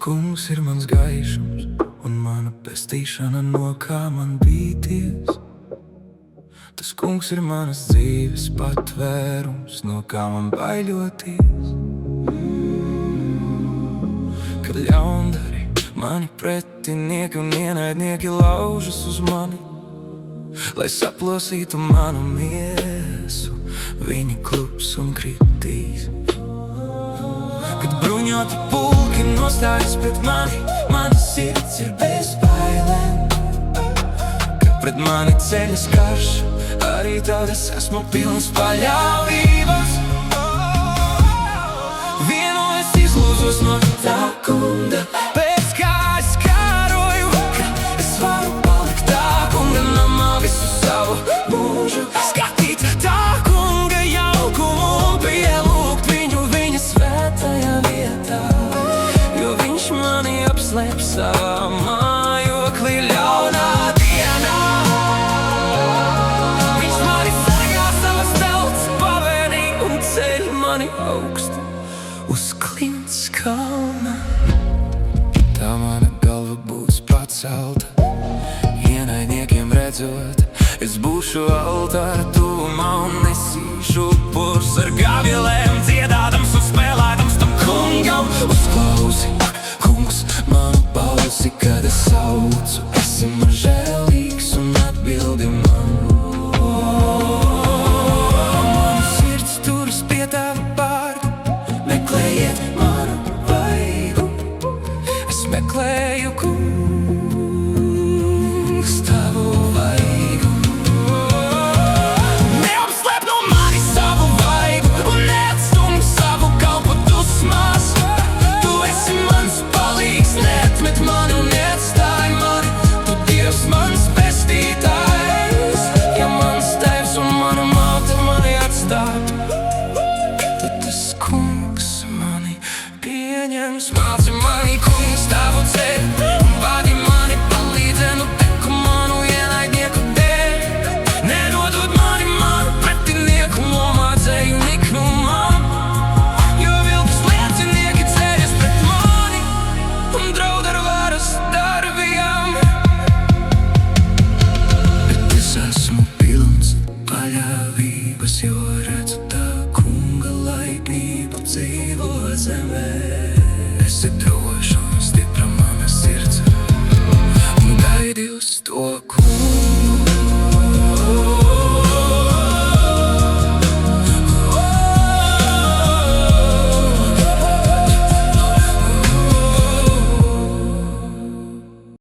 kungs ir mans gaišums un mana pestīšana, no kā man bīties. Tas kungs ir manas dzīves patvērums, no kā man baiļoties. Kad ļaundari, mani pretinieki un ienaidnieki laužas uz mani, lai saplosītu manu miesu, viņi klups un kritīs. Kad bruņoti pulki nostājas pret mani, mana sirds ir bez bailēm. Kad pret mani ceļas karš, arī tad es esmu pilns paļāvības. Vienu es izlūzos no tā kunga, pēc kā es kāroju, ka es varu palikt tā kunga namā visu savu mūžu. Skatīt tā kunga jaukumu un pielūgt viņu viņa svētajā vietā, jo viņš mani apslēp savā mājoklī ļaunā dienā. Viņš mani sargā savas telts pavēnī un ceļ mani augstu uz klints kalna. Tā mana galva būs pacelta, ienaidniekiem redzot, es būšu altāra tuvumā un nesīšu upurs ar gavilēm, dziedādams un spēlēdams tam kungam. Uzklausi, kungs, manu balsi, kad es saucu, esi man žēlīgs un atbildi man. Manu sirds turas pie tava vārda, meklējiet manu vaigu. Es meklēju, kungs, tavu vaigu. Neapslēp no mani savu vaigu un neatstum savu kalpu dusmās. Tu esi mans palīgs, neatmet manu